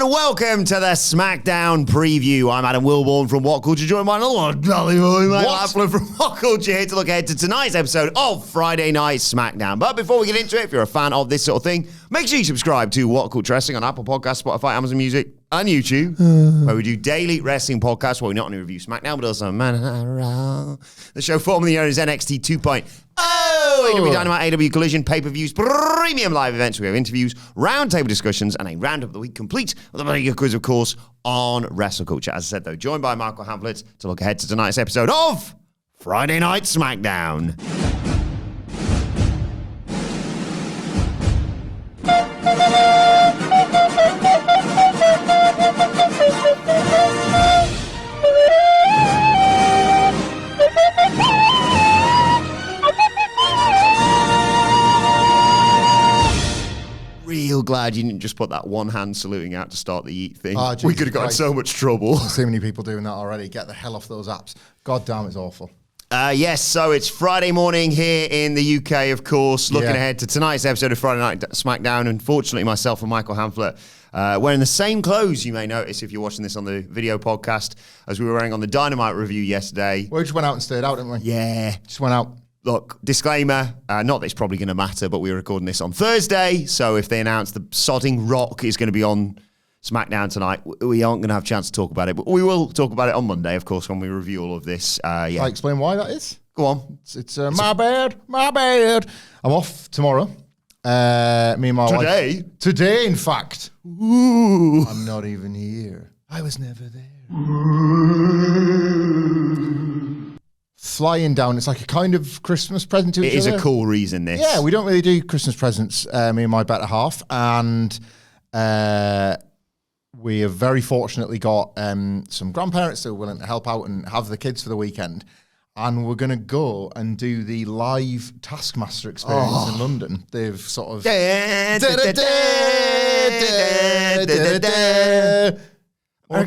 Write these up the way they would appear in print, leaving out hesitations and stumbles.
and welcome to the SmackDown Preview. I'm Adam Wilbourn from WhatCulture, joined by another Michael Hamflett from WhatCulture, here to look ahead to tonight's episode of Friday Night SmackDown. But before we get into it, if you're a fan of this sort of thing, make sure you subscribe to WhatCulture Wrestling on Apple Podcasts, Spotify, Amazon Music, and YouTube, where we do daily wrestling podcasts where we not only review SmackDown, but also the show formerly known as NXT 2.0. AEW Dynamite, AEW Collision, pay-per-views, premium live events. We have interviews, roundtable discussions, and a roundup of the week complete with a very good quiz, of course, on WrestleCulture. As I said, though, joined by Michael Hamflett to look ahead to tonight's episode of Friday Night SmackDown. Real glad you didn't just put that one hand saluting out to start the YEET thing. Oh, we could have got in so much trouble. So many people doing that already. Get the hell off those apps. God damn, it's awful. Yes, so it's Friday morning here in the UK, of course, looking ahead to tonight's episode of Friday Night SmackDown. Unfortunately, myself and Michael Hamflett wearing the same clothes, you may notice if you're watching this on the video podcast, as we were wearing on the Dynamite review yesterday. We just went out and stayed out, didn't we? Yeah. Just went out. Look, disclaimer, not that it's probably going to matter, but we're recording this on Thursday, so if they announce the sodding Rock is going to be on SmackDown tonight, we aren't going to have a chance to talk about it, but we will talk about it on Monday, of course, when we review all of this. Can I explain why that is? Go on. It's my bad. I'm off tomorrow. Me and my wife. Today, in fact. Ooh. I'm not even here. I was never there. Flying down, it's like a kind of Christmas present to each other. It is a cool reason, this. Yeah, we don't really do Christmas presents, me and my better half, and we have very fortunately got some grandparents who are willing to help out and have the kids for the weekend, and we're going to go and do the live Taskmaster experience in London. They've sort of...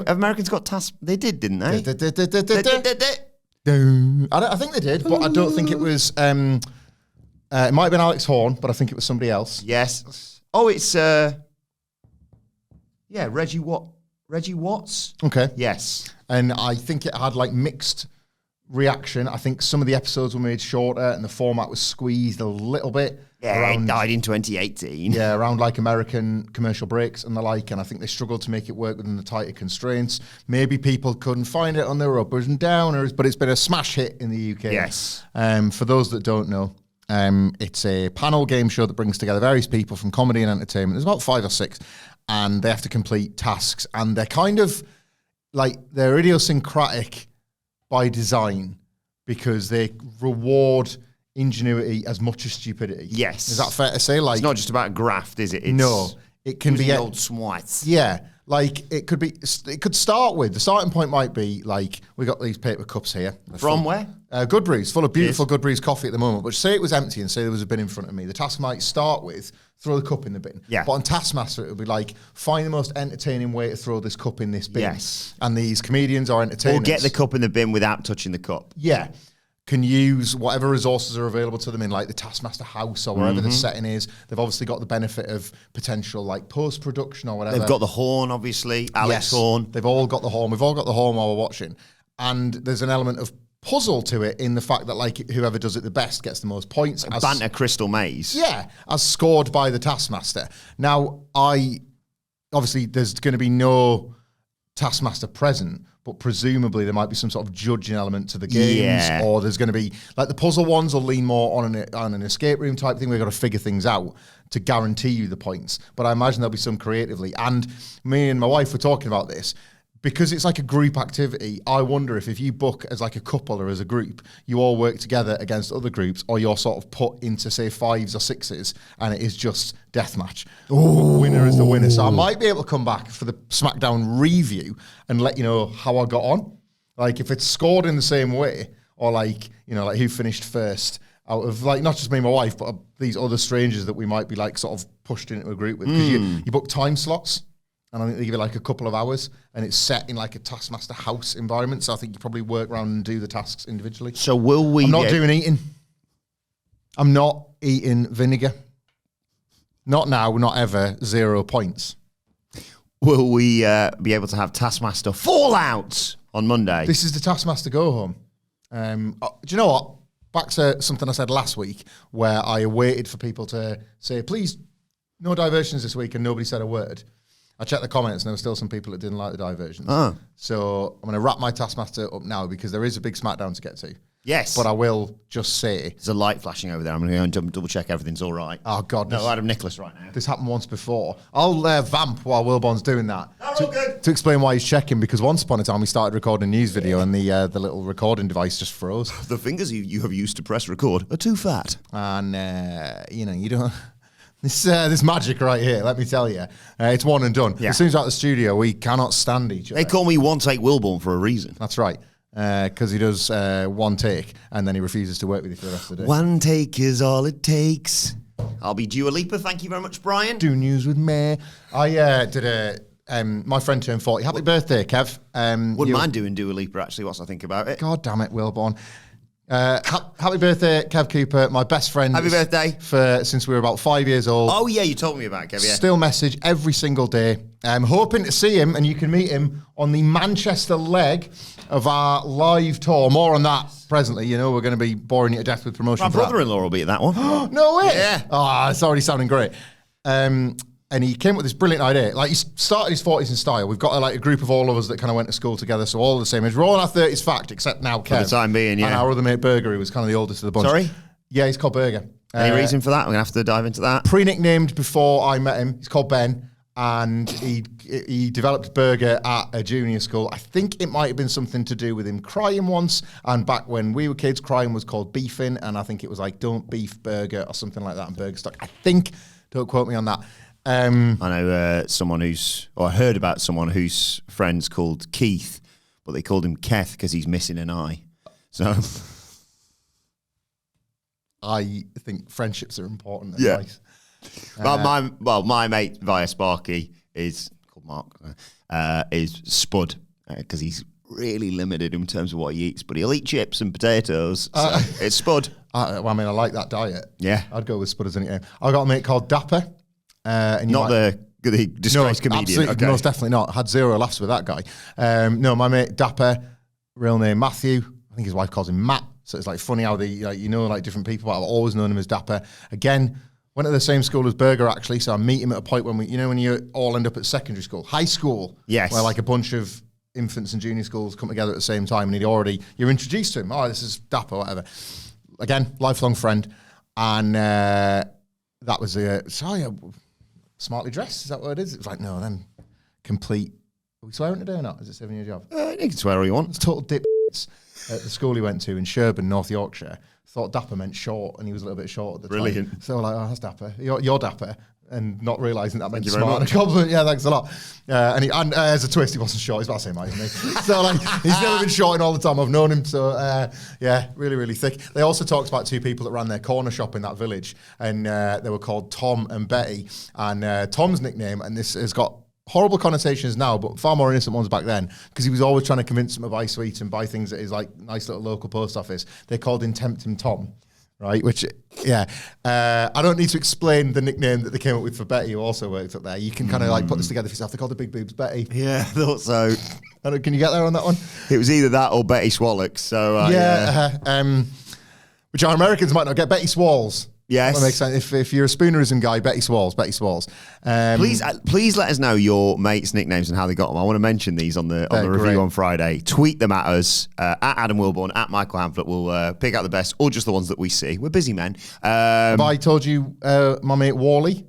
Americans got Task... They did, didn't they? I think they did, but I don't think it was... it might have been Alex Horn, but I think it was somebody else. Yes. Oh, it's... Reggie Watts. Okay. Yes. And I think it had like mixed reaction. I think some of the episodes were made shorter and the format was squeezed a little bit. Yeah, it died in 2018. Yeah, around like American commercial breaks and the like, and I think they struggled to make it work within the tighter constraints. Maybe people couldn't find it on their uppers and downers, but it's been a smash hit in the UK. Yes. For those that don't know, it's a panel game show that brings together various people from comedy and entertainment. There's about 5 or 6, and they have to complete tasks, and they're kind of like, they're idiosyncratic by design because they reward ingenuity as much as stupidity. Yes. Is that fair to say? Like, it's not just about graft, is it? It's no. It can be old swites. Yeah. Like, it could start with, the starting point might be like, we got these paper cups here. From where? Good Brews, full of beautiful Good Brews coffee at the moment. But say it was empty and say there was a bin in front of me. The task might start with, throw the cup in the bin. Yeah. But on Taskmaster, it would be like, find the most entertaining way to throw this cup in this bin. Yes. And these comedians are entertainers. Or get the cup in the bin without touching the cup. Yeah. Can use whatever resources are available to them in like the Taskmaster house or wherever the setting is. They've obviously got the benefit of potential like post-production or whatever. They've got the horn, obviously. Alex Horn. They've all got the horn. We've all got the horn while we're watching. And there's an element of puzzle to it in the fact that like whoever does it the best gets the most points. Banter Crystal Maze. Yeah, as scored by the Taskmaster. Now, obviously there's going to be no Taskmaster present, but presumably there might be some sort of judging element to the games, or there's going to be, like the puzzle ones will lean more on an escape room type thing. We've got to figure things out to guarantee you the points. But I imagine there'll be some creatively. And me and my wife were talking about this. Because it's like a group activity, I wonder if you book as like a couple or as a group, you all work together against other groups, or you're sort of put into, say, 5s or 6s, and it is just deathmatch. Winner is the winner. So I might be able to come back for the SmackDown review and let you know how I got on. Like, if it's scored in the same way, or like, you know, like who finished first out of, like, not just me and my wife, but these other strangers that we might be like sort of pushed into a group with. Because you book time slots. And I think they give it like a couple of hours, and it's set in like a Taskmaster house environment. So I think you probably work around and do the tasks individually. So will we? I'm not doing eating. I'm not eating vinegar. Not now, not ever. 0 points. will we be able to have Taskmaster Fallout on Monday? This is the Taskmaster go home. Do you know what? Back to something I said last week where I waited for people to say, please, no diversions this week, and nobody said a word. I checked the comments and there were still some people that didn't like the diversions. So I'm going to wrap my Taskmaster up now because there is a big SmackDown to get to. Yes. But I will just say... There's a light flashing over there. I'm going to go and double check everything's all right. Oh, God. No, Adam Nicholas right now. This happened once before. I'll vamp while Wilbourn's doing that. All good. To explain why he's checking, because once upon a time we started recording a news video and the little recording device just froze. The fingers you have used to press record are too fat. And, you don't... This magic right here, let me tell you, it's one and done. Yeah. As soon as we're out the studio, we cannot stand each other. They call me One Take Wilbourn for a reason. That's right, because he does one take and then he refuses to work with you for the rest of the day. One take is all it takes. I'll be Dua Lipa. Thank you very much, Brian. Do news with me. I did my friend turned 40. Happy birthday, Kev. Wouldn't mind doing Dua Lipa, actually, once I think about it. God damn it, Wilbourn. Happy birthday, Kev Cooper, my best friend. Happy birthday. Since we were about 5 years old. Oh, yeah, you told me about it, Kev, yeah. Still message every single day. I'm hoping to see him, and you can meet him on the Manchester leg of our live tour. More on that presently. You know, we're going to be boring you to death with promotion. My brother-in-law will be at that one. No way. Yeah. Oh, it's already sounding great. And he came up with this brilliant idea. Like, he started his 40s in style. We've got a group of all of us that kind of went to school together, so all the same age. We're all in our 30s fact, except now Kev. For the time being, yeah. And our other mate, Berger, who was kind of the oldest of the bunch. Sorry? Yeah, he's called Berger. Any reason for that? We're going to have to dive into that. Pre-nicknamed before I met him. He's called Ben. And he developed Berger at a junior school. I think it might have been something to do with him crying once. And back when we were kids, crying was called beefing. And I think it was like, don't beef Berger or something like that. And Berger stuck. I think, don't quote me on that. I know I heard about someone whose friend's called Keith, but they called him Keth because he's missing an eye. So I think friendships are important. Yeah. My mate via Sparky is called Mark. Is Spud because he's really limited in terms of what he eats, but he'll eat chips and potatoes. So it's Spud. I like that diet. Yeah, I'd go with Spud as a nickname. I've got a mate called Dapper. And not the disgraced comedian. Absolutely, okay. Most definitely not. Had zero laughs with that guy. No, my mate Dapper, real name Matthew. I think his wife calls him Matt. So it's like funny how different people. But I've always known him as Dapper. Again, went to the same school as Berger actually. So I meet him at a point when when you all end up at secondary school, high school. Yes. Where like a bunch of infants and junior schools come together at the same time, and you're introduced to him. Oh, this is Dapper, whatever. Again, lifelong friend, and that was smartly dressed, is that what it is? It was like, no, then complete. Are we swearing today or not? Is it saving your job? You can swear all you want. It's total dip at the school he went to in Sherburn, North Yorkshire. Thought Dapper meant short, and he was a little bit short at the Brilliant. time. So like, oh, that's Dapper. You're Dapper. And not realising that meant smart. And a compliment, yeah, thanks a lot. And as a twist, he wasn't short. He's about the same height as me. So like, he's never been short in all the time I've known him. So yeah, really, really thick. They also talked about two people that ran their corner shop in that village, and they were called Tom and Betty. And Tom's nickname, and this has got horrible connotations now, but far more innocent ones back then, because he was always trying to convince them to buy sweets and buy things at his like nice little local post office. They called him Tempting Tom. Right, which, yeah, I don't need to explain the nickname that they came up with for Betty, who also worked up there. You can kind of like put this together for yourself. They called the Big Boobs Betty. Yeah, I thought so. Can you get there on that one? It was either that or Betty Swallocks. So which our Americans might not get. Betty Swalls. Yes. That makes sense. If you're a spoonerism guy, Betty Swalls. Please let us know your mates' nicknames and how they got them. I want to mention these on the review great. on Friday. Tweet them at us, at Adam Wilbourn, at Michael Hamflett. We'll pick out the best, or just the ones that we see. We're busy men. Have I told you my mate Wally?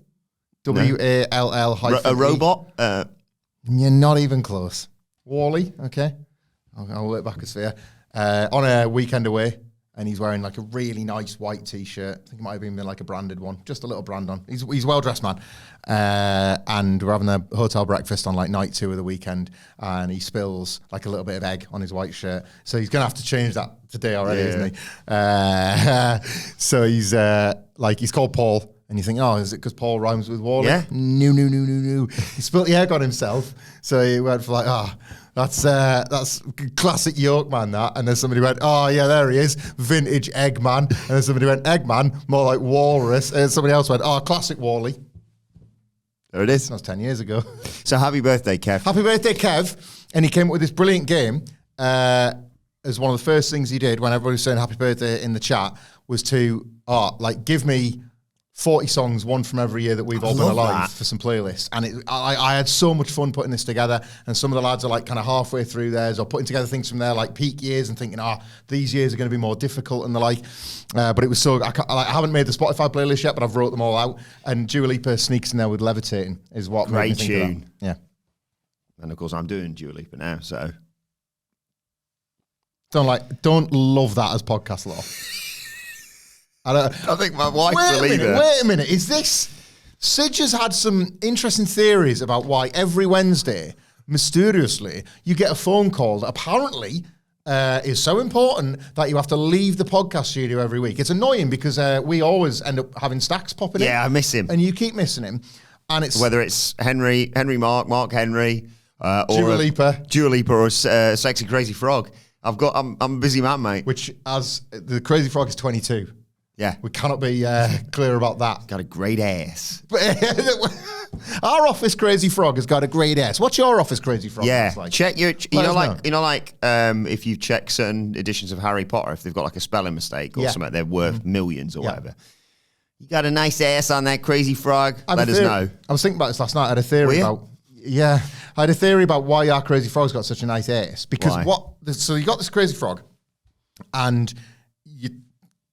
W-A-L-L hyphen a robot? You're not even close. Wally, okay. I'll work back a sphere. On a weekend away. And he's wearing like a really nice white T-shirt. I think it might have been like a branded one, just a little brand on. He's a well-dressed man. And we're having a hotel breakfast on like night 2 of the weekend, and he spills like a little bit of egg on his white shirt. So he's going to have to change that today already, isn't he? So he's called Paul. And you think, oh, is it because Paul rhymes with Wally? Yeah. No. He spilled the egg on himself. So he went for like, that's classic York man, that. And then somebody went, oh, yeah, there he is, vintage Eggman. And then somebody went, Eggman, more like walrus. And somebody else went, oh, classic Wally. There it is. That was 10 years ago. So happy birthday, Kev. Happy birthday, Kev. And he came up with this brilliant game. As one of the first things he did when everybody was saying happy birthday in the chat was to, give me 40 songs, one from every year that we've all been alive for some playlists. And I had so much fun putting this together. And some of the lads are like kind of halfway through theirs or putting together things from their like peak years and thinking, these years are going to be more difficult and the like. But it was so, I haven't made the Spotify playlist yet, but I've wrote them all out. And Dua Lipa sneaks in there with Levitating is what made me think of that. Great tune. Yeah. And of course I'm doing Dua Lipa now, so. Don't love that as podcast law. I think my wife believed it. Wait a minute. Is this... Sidge has had some interesting theories about why every Wednesday, mysteriously, you get a phone call that apparently is so important that you have to leave the podcast studio every week. It's annoying because we always end up having Stacks popping in. Yeah, I miss him. And you keep missing him. And it's... Whether it's Mark Henry, or Dua Lipa or Sexy Crazy Frog. I'm a busy man, mate. Which, as the Crazy Frog is 22. Yeah. We cannot be clear about that. Got a great ass. Our office Crazy Frog has got a great ass. What's your office Crazy Frog? Yeah. Like? Check your, if you check certain editions of Harry Potter, if they've got like a spelling mistake or something, they're worth millions or whatever. You got a nice ass on that Crazy Frog? Let us know. I was thinking about this last night. I had a theory about... Yeah. I had a theory about why our Crazy Frog's got such a nice ass. Because so you got this Crazy Frog and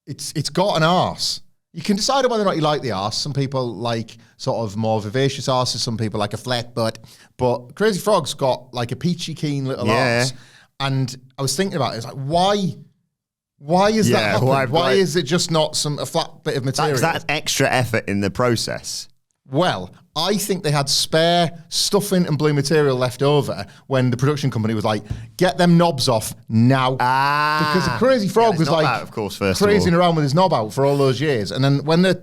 it's got an arse. You can decide whether or not you like the arse. Some people like sort of more vivacious arses. Some people like a flat butt. But Crazy Frog's got like a peachy keen little arse. And I was thinking about it. It's like, why is that happening? Why is it just not a flat bit of material? That's extra effort in the process. Well, I think they had spare stuffing and blue material left over when the production company was like, get them knobs off now. Because the Crazy Frog was like out, of course, crazing around with his knob out for all those years. And then when the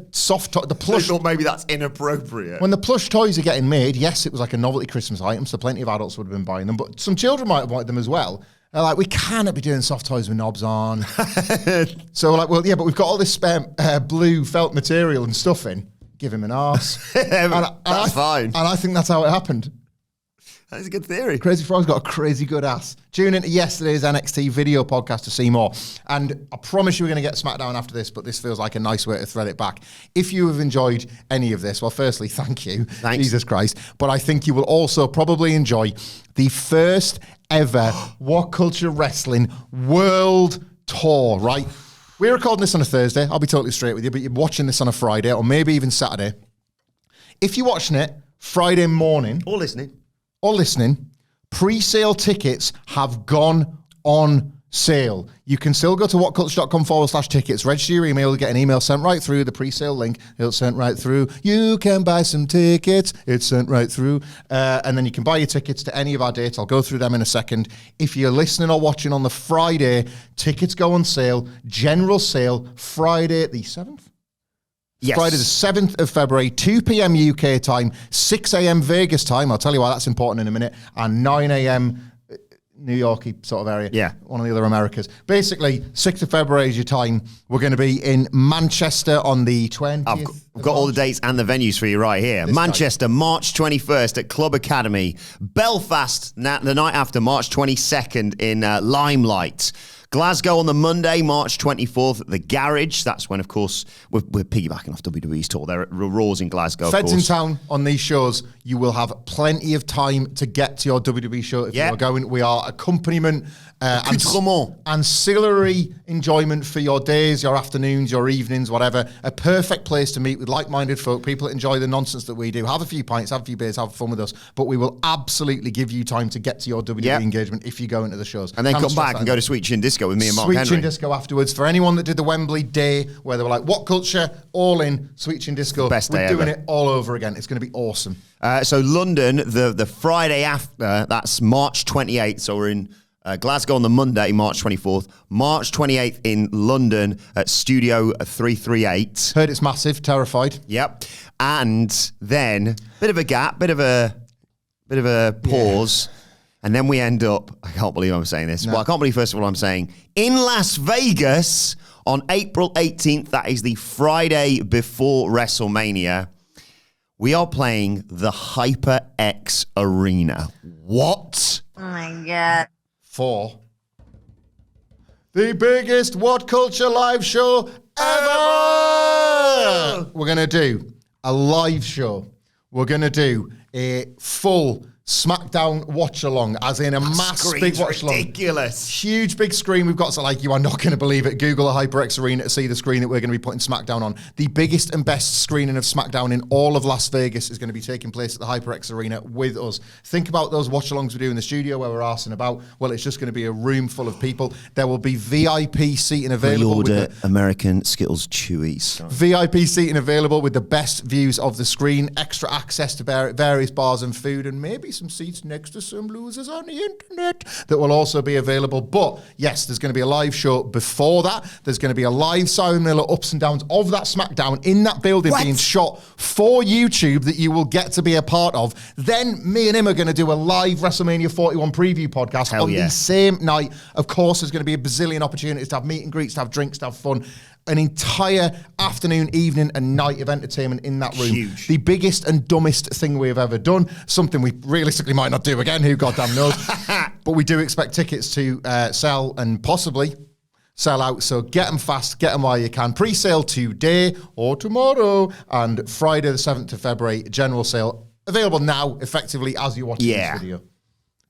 plush... I thought maybe that's inappropriate. When the plush toys are getting made, yes, it was like a novelty Christmas item, so plenty of adults would have been buying them, but some children might have wanted them as well. They're like, we cannot be doing soft toys with knobs on. So we're like, well, yeah, but we've got all this spare blue felt material and stuffing. Give him an arse. That's fine. And I think that's how it happened. That's a good theory. Crazy Frog's got a crazy good ass. Tune into yesterday's NXT video podcast to see more. And I promise you we're going to get SmackDown after this, but this feels like a nice way to thread it back. If you have enjoyed any of this, well, firstly, thank you. Thanks. Jesus Christ. But I think you will also probably enjoy the first ever WhatCulture Wrestling World Tour, right? We're recording this on a Thursday. I'll be totally straight with you, but you're watching this on a Friday or maybe even Saturday. If you're watching it Friday morning... Or listening, pre-sale tickets have gone on sale. You can still go to whatculture.com/tickets, register your email, get an email sent right through, the pre-sale link, it'll sent right through. You can buy some tickets, it's sent right through. And then you can buy your tickets to any of our dates. I'll go through them in a second. If you're listening or watching on the Friday, tickets go on sale, general sale, Friday the 7th? Yes. Friday the 7th of February, 2 p.m. UK time, 6 a.m. Vegas time. I'll tell you why that's important in a minute. And 9 a.m. New Yorky sort of area. Yeah. One of the other Americas. Basically, 6th of February is your time. We're going to be in Manchester on the 20th. I've got all the dates and the venues for you right here. Manchester, March 21st at Club Academy. Belfast, the night after, March 22nd in Limelight. Glasgow on the Monday, March 24th at the Garage. That's when, of course, we're piggybacking off WWE's tour. They're at Raws in Glasgow, Feds in town on these shows. You will have plenty of time to get to your WWE show if you're going. We are accompaniment, ancillary enjoyment for your days, your afternoons, your evenings, whatever. A perfect place to meet with like-minded folk, people that enjoy the nonsense that we do. Have a few pints, have a few beers, have fun with us. But we will absolutely give you time to get to your WWE engagement if you go into the shows. And then come back and go to Sweet Chin Disco with me and Mark Henry. Sweet Chin Disco afterwards. For anyone that did the Wembley day where they were like, what culture, all in, Sweet Chin Disco. Best day We're doing ever. it all over again. It's going to be awesome. So London, the Friday after, that's March 28th. So we're in Glasgow on the Monday, March 24th. March 28th in London at Studio 338. Heard it's massive, terrified. Yep. And then, bit of a gap, bit of a pause. Yeah. And then we end up, I can't believe I'm saying this. No. Well, I can't believe, first of all, I'm saying, in Las Vegas on April 18th. That is the Friday before WrestleMania. We are playing the HyperX Arena. What? Oh my God. For the biggest What Culture live show ever! We're going to do a live show. We're going to do a full SmackDown watch-along, as in a mass big watch-along. Ridiculous. Huge big screen we've got, so like, you are not going to believe it. Google the HyperX Arena to see the screen that we're going to be putting SmackDown on. The biggest and best screening of SmackDown in all of Las Vegas is going to be taking place at the HyperX Arena with us. Think about those watch-alongs we do in the studio where we're arsing about. Well, it's just going to be a room full of people. There will be VIP seating available. Pre-order American Skittles Chewies. VIP seating available with the best views of the screen, extra access to various bars and food, and maybe some seats next to some losers on the internet that will also be available. But yes, there's going to be a live show before that. There's going to be a live Simon Miller ups and downs of that SmackDown in that building being shot for YouTube that you will get to be a part of. Then me and him are going to do a live WrestleMania 41 preview podcast the same night. Of course, there's going to be a bazillion opportunities to have meet and greets, to have drinks, to have fun. An entire afternoon, evening, and night of entertainment in that room. Huge. The biggest and dumbest thing we have ever done. Something we realistically might not do again. Who goddamn knows? But we do expect tickets to sell and possibly sell out. So get them fast. Get them while you can. Pre-sale today or tomorrow. And Friday the 7th of February, general sale. Available now, effectively, as you're watching this video.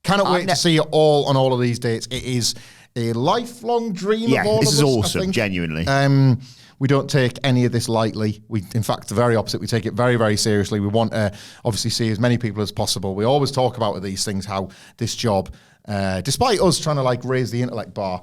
Cannot wait to see you all on all of these dates. It is a lifelong dream of all of us. This is awesome, genuinely. We don't take any of this lightly. We, in fact, the very opposite. We take it very, very seriously. We want to obviously see as many people as possible. We always talk about these things, how this job, despite us trying to like raise the intellect bar,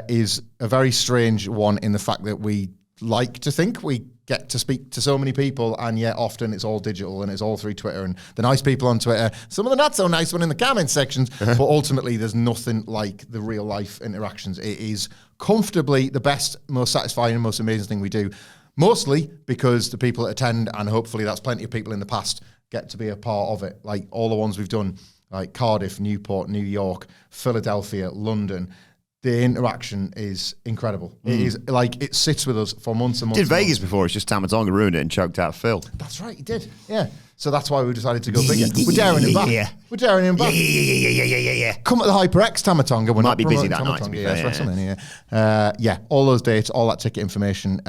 is a very strange one in the fact that we like to think we get to speak to so many people, and yet often it's all digital and it's all through Twitter, and the nice people on Twitter, some of the not so nice one in the comment sections, but ultimately there's nothing like the real life interactions. It is comfortably the best, most satisfying and most amazing thing we do, mostly because the people that attend, and hopefully that's plenty of people in the past, get to be a part of it. Like all the ones we've done, like Cardiff, Newport, New York, Philadelphia, London. The interaction is incredible. It is like, it sits with us for months and months. Did Vegas before, it's just Tama Tonga ruined it and choked out Phil. That's right, he did. Yeah. So that's why we decided to go bigger. We're daring him back. We're daring him back. Yeah. Come at the HyperX Tama Tonga. We're Might not be busy promoting that Tama night, to be Tonga. fair, WrestleMania. All those dates, all that ticket information.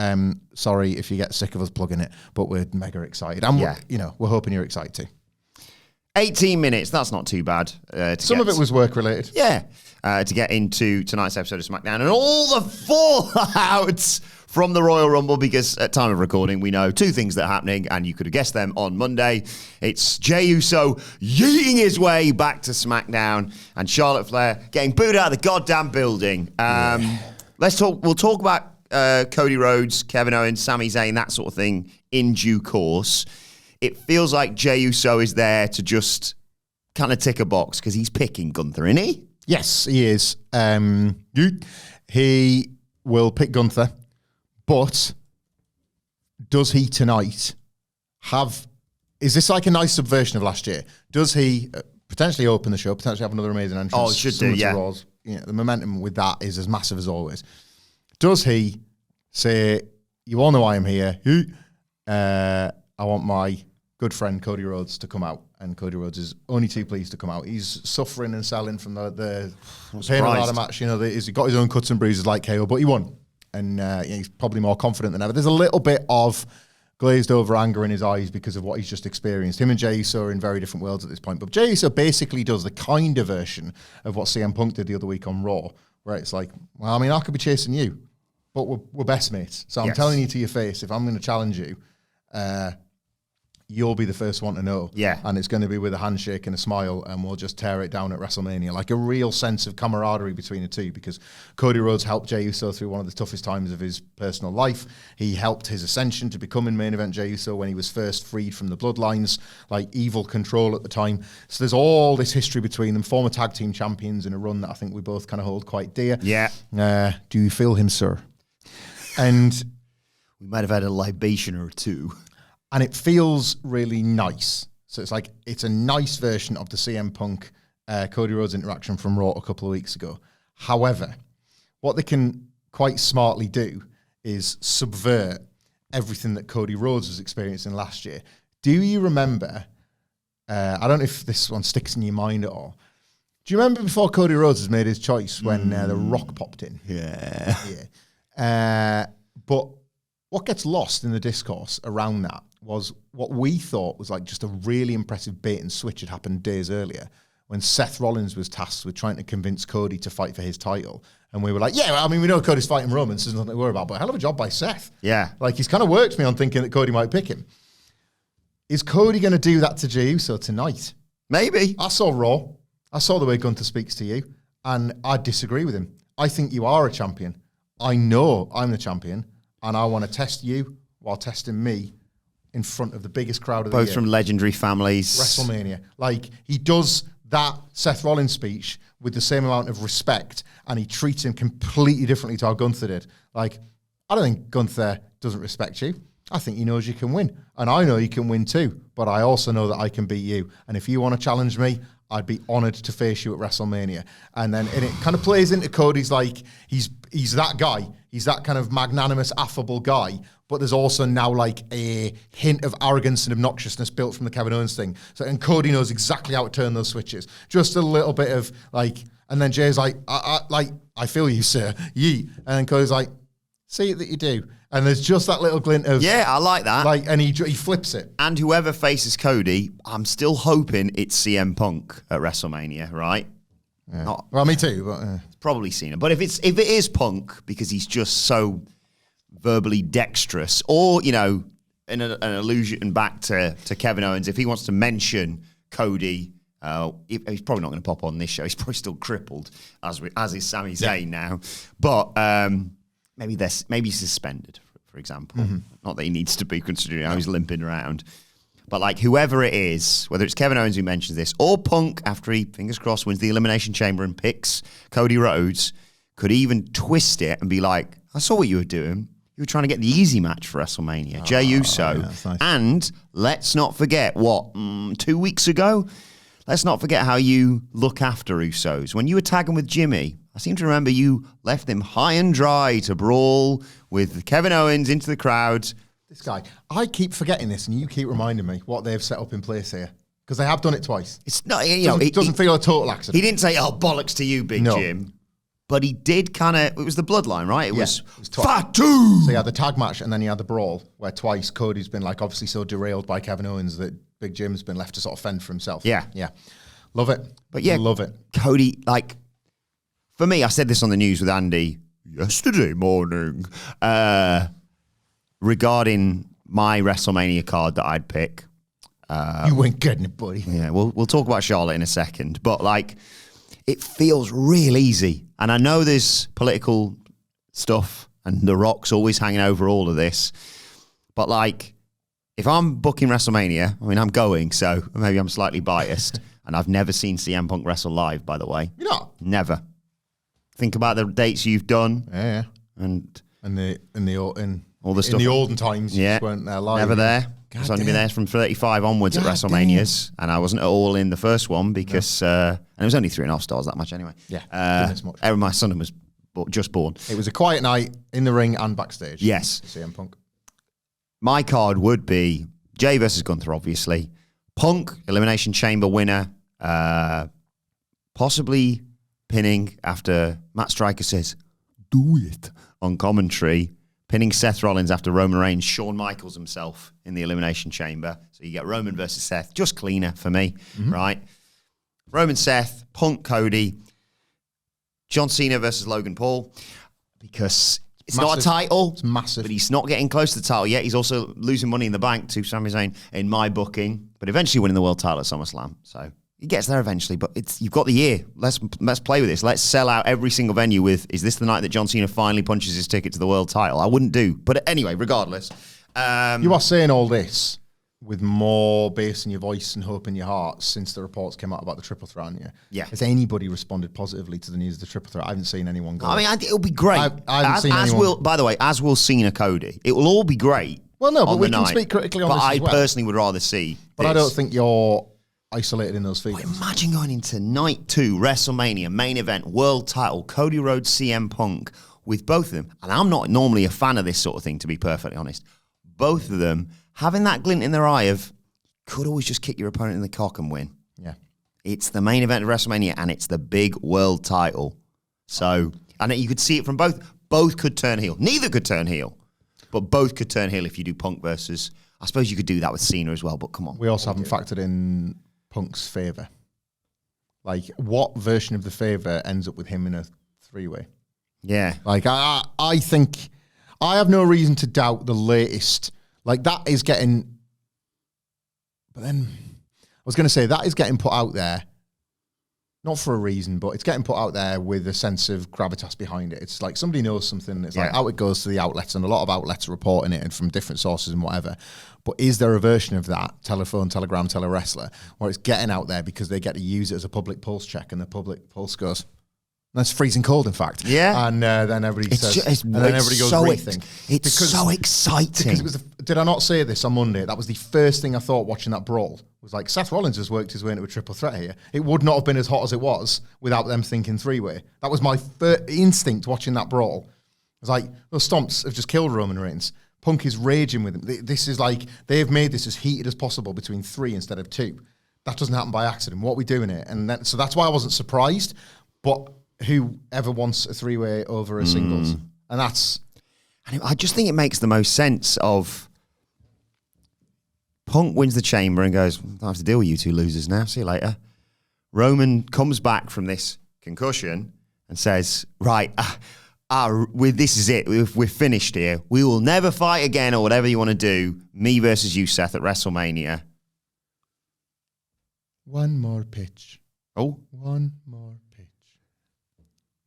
Sorry if you get sick of us plugging it, but we're mega excited. And we're hoping you're excited too. 18 minutes, that's not too bad. Some of it was work related. Yeah. To get into tonight's episode of SmackDown and all the fallouts from the Royal Rumble, because at time of recording, we know two things that are happening, and you could have guessed them on Monday. It's Jey Uso yeeting his way back to SmackDown, and Charlotte Flair getting booed out of the goddamn building. We'll talk about Cody Rhodes, Kevin Owens, Sami Zayn, that sort of thing in due course. It feels like Jey Uso is there to just kind of tick a box because he's picking Gunther, isn't he? Yes, he is. He will pick Gunther, but does he tonight is this like a nice subversion of last year? Does he potentially open the show, potentially have another amazing entrance? Oh, it should do, yeah. Raw's, the momentum with that is as massive as always. Does he say, you all know I am here, I want my good friend Cody Rhodes to come out, and Cody Rhodes is only too pleased to come out. He's suffering and selling from the pain of the match. He's got his own cuts and bruises like KO, but he won. And he's probably more confident than ever. There's a little bit of glazed over anger in his eyes because of what he's just experienced. Him and Jey Uso are in very different worlds at this point. But Jey Uso basically does the kind of version of what CM Punk did the other week on Raw, where it's like, well, I mean, I could be chasing you, but we're best mates. So I'm telling you to your face, if I'm going to challenge you, you'll be the first one to know. Yeah. And it's going to be with a handshake and a smile, and we'll just tear it down at WrestleMania. Like a real sense of camaraderie between the two, because Cody Rhodes helped Jey Uso through one of the toughest times of his personal life. He helped his ascension to becoming main event Jey Uso when he was first freed from the bloodlines, like evil control at the time. So there's all this history between them, former tag team champions in a run that I think we both kind of hold quite dear. Yeah. Do you feel him, sir? And we might have had a libation or two. And it feels really nice. So it's like, it's a nice version of the CM Punk Cody Rhodes interaction from Raw a couple of weeks ago. However, what they can quite smartly do is subvert everything that Cody Rhodes was experiencing last year. Do you remember, I don't know if this one sticks in your mind at all, do you remember before Cody Rhodes has made his choice when The Rock popped in? Yeah. But what gets lost in the discourse around that was what we thought was like just a really impressive bait and switch had happened days earlier when Seth Rollins was tasked with trying to convince Cody to fight for his title. And we were like, yeah, I mean, we know Cody's fighting Roman, so there's nothing to worry about, but hell of a job by Seth. Yeah. Like, he's kind of worked me on thinking that Cody might pick him. Is Cody going to do that to Jey Uso tonight? Maybe. I saw Raw. I saw the way Gunther speaks to you, and I disagree with him. I think you are a champion. I know I'm the champion, and I want to test you while testing me in front of the biggest crowd of the year. Both from legendary families. WrestleMania. Like, he does that Seth Rollins speech with the same amount of respect, and he treats him completely differently to how Gunther did. Like, I don't think Gunther doesn't respect you. I think he knows you can win. And I know you can win too, but I also know that I can beat you. And if you want to challenge me, I'd be honoured to face you at WrestleMania. And it kind of plays into Cody's, like, he's that guy. He's that kind of magnanimous, affable guy. But there's also now like a hint of arrogance and obnoxiousness built from the Kevin Owens thing. So, and Cody knows exactly how to turn those switches. Just a little bit of like, and then Jay's like, I feel you, sir. Yeet. And then Cody's like, see it that you do. And there's just that little glint of... Yeah, I like that. Like, and he flips it. And whoever faces Cody, I'm still hoping it's CM Punk at WrestleMania, right? Yeah. Well, me too. But, It's probably Cena. But if it is Punk, because he's just so verbally dexterous, or, you know, an allusion back to Kevin Owens, if he wants to mention Cody, he's probably not going to pop on this show. He's probably still crippled, as is Sami Zayn now. But maybe he's suspended, for example. Mm-hmm. Not that he needs to be, considering how he's limping around. But like whoever it is, whether it's Kevin Owens who mentions this, or Punk after he, fingers crossed, wins the Elimination Chamber and picks Cody Rhodes, could even twist it and be like, I saw what you were doing. You were trying to get the easy match for WrestleMania. Jey Uso. Yeah, nice. And let's not forget, 2 weeks ago? Let's not forget how you look after Usos. When you were tagging with Jimmy, I seem to remember you left them high and dry to brawl with Kevin Owens into the crowd. This guy, I keep forgetting this, and you keep reminding me what they've set up in place here. Because they have done it twice. It's not, you know, it doesn't feel a total accident. He didn't say, oh, bollocks to you, Big Jim. But he did kind of, it was the bloodline, right? It was Fatu! So you had the tag match, and then you had the brawl, where twice Cody's been like obviously so derailed by Kevin Owens that Big Jim's been left to sort of fend for himself. Yeah. Yeah. Love it. But yeah, love it. Cody, like, for me, I said this on the news with Andy yesterday morning, regarding my WrestleMania card that I'd pick. You ain't getting it, buddy. Yeah, we'll talk about Charlotte in a second. But, like, it feels real easy. And I know there's political stuff and The Rock's always hanging over all of this. But, like, if I'm booking WrestleMania, I mean, I'm going, so maybe I'm slightly biased. And I've never seen CM Punk wrestle live, by the way. You're not? Never. Think about the dates you've done. Yeah. And all the stuff in the olden times, you just weren't there live. Never there. I was only been there from 35 onwards at WrestleManias, and I wasn't at all in the first one because, and it was only 3.5 stars that much anyway. Yeah, much. My son was just born. It was a quiet night in the ring and backstage. Yes. CM Punk. My card would be Jey versus Gunther, obviously. Punk, Elimination Chamber winner, possibly pinning after Matt Striker says, do it, on commentary. Pinning Seth Rollins after Roman Reigns, Shawn Michaels himself in the Elimination Chamber. So you get Roman versus Seth, just cleaner for me, right? Roman, Seth, Punk, Cody, John Cena versus Logan Paul, because it's not a title. It's massive. But he's not getting close to the title yet. He's also losing Money in the Bank to Sami Zayn in my booking, but eventually winning the world title at SummerSlam. So he gets there eventually, but you've got the year. Let's play with this. Let's sell out every single venue with, is this the night that John Cena finally punches his ticket to the world title? I wouldn't do. But anyway, regardless. You are saying all this with more bass in your voice and hope in your heart since the reports came out about the triple threat, haven't you? Yeah. Has anybody responded positively to the news of the triple threat? I haven't seen anyone go. I mean, it'll be great. I haven't seen anyone. By the way, as will Cena Cody. It will all be great. Well, no, but we can speak critically on this as well. But I personally would rather see But this. I don't think you're isolated in those feelings. Well, imagine going into night 2, WrestleMania, main event, world title, Cody Rhodes, CM Punk, with both of them. And I'm not normally a fan of this sort of thing, to be perfectly honest. Both of them having that glint in their eye of, could always just kick your opponent in the cock and win. Yeah. It's the main event of WrestleMania, and it's the big world title. So, and you could see it from both. Both could turn heel. Neither could turn heel, but both could turn heel if you do Punk versus... I suppose you could do that with Cena as well, but come on. We also haven't factored in Punk's favour. Like, what version of the favour ends up with him in a three-way? Yeah. Like, I think... I have no reason to doubt the latest. Like, that is getting... But then... I was going to say, that is getting put out there, not for a reason, but it's getting put out there with a sense of gravitas behind it. It's like somebody knows something. It's like out it goes to the outlets, and a lot of outlets are reporting it and from different sources and whatever. But is there a version of that, telephone, telegram, telewrestler, where it's getting out there because they get to use it as a public pulse check, and the public pulse goes... That's freezing cold, in fact. Yeah. And then everybody says... And then everybody goes, rethink. It's so exciting. Because it was did I not say this on Monday? That was the first thing I thought watching that brawl. Was like, Seth Rollins has worked his way into a triple threat here. It would not have been as hot as it was without them thinking three-way. That was my first instinct watching that brawl. I was like, those stomps have just killed Roman Reigns. Punk is raging with him. This is like, they've made this as heated as possible between 3 instead of 2. That doesn't happen by accident. What are we doing it? And so that's why I wasn't surprised. But... who ever wants a three-way over a singles? And that's... And I just think it makes the most sense of Punk wins the chamber and goes, I don't have to deal with you two losers now. See you later. Roman comes back from this concussion and says, right, this is it. We're finished here. We will never fight again or whatever you want to do. Me versus you, Seth, at WrestleMania. One more pitch. Oh. One more pitch.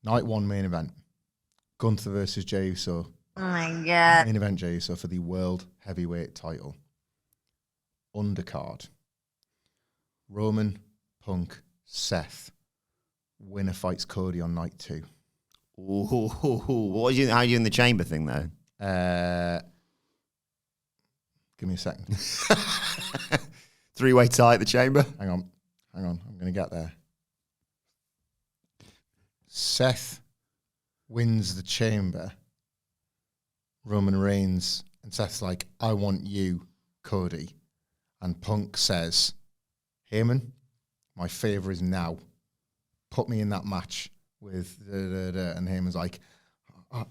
Night 1 main event. Gunther versus Jey Uso. Oh my God. Main event Jey Uso for the World Heavyweight title. Undercard. Roman, Punk, Seth. Winner fights Cody on night 2. Ooh, how are you in the chamber thing, though? Give me a second. 3-way tie at the chamber? Hang on. I'm going to get there. Seth wins the chamber. Roman Reigns, and Seth's like, I want you, Cody. And Punk says, Heyman, my favour is now. Put me in that match with and Heyman's like, I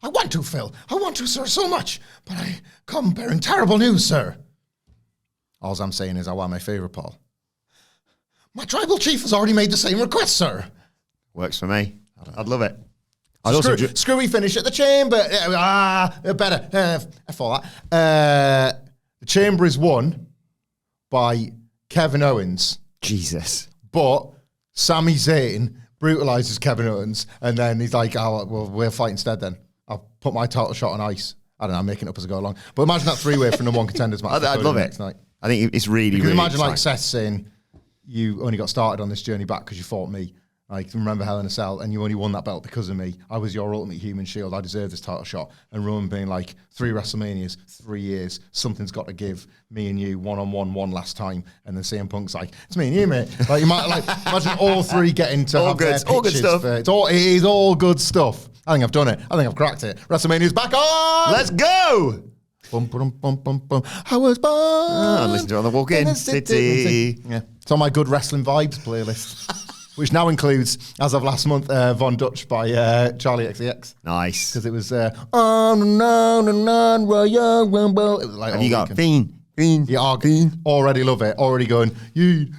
want to, Phil. I want to, sir, so much. But I come bearing terrible news, sir. All I'm saying is I want my favour, Paul. My tribal chief has already made the same request, sir. Works for me. I'd love it. Screwy finish at the chamber. Better. F all that. The chamber is won by Kevin Owens. Jesus. But Sami Zayn brutalizes Kevin Owens, and then he's like, oh, well, we'll fight instead then. I'll put my title shot on ice. I don't know, I'm making it up as I go along. But imagine that 3-way for number 1 contenders match. I'd love it. Next night. I think it's really, really imagine exciting. Like Seth saying, you only got started on this journey back because you fought me. Like, remember Hell in a Cell, and you only won that belt because of me. I was your ultimate human shield. I deserve this title shot. And Roman being like, 3 WrestleManias, 3 years, something's got to give. Me and you, one-on-one, one last time. And then CM Punk's like, it's me and you, mate. Like, you might like imagine all 3 getting to have their pitches. All good stuff. It is all good stuff. I think I've done it. I think I've cracked it. WrestleMania's back on. Let's go. Bum, bum, bum, bum, bum. I was born. Listen to it on the walk-in city. Yeah, it's on my Good Wrestling Vibes playlist. Which now includes, as of last month, Von Dutch by Charlie XCX. Nice. Because it was on and on and on, Royal Rumble. It was like, have you got Fiend? Yeah, already love it. Already going, yeet.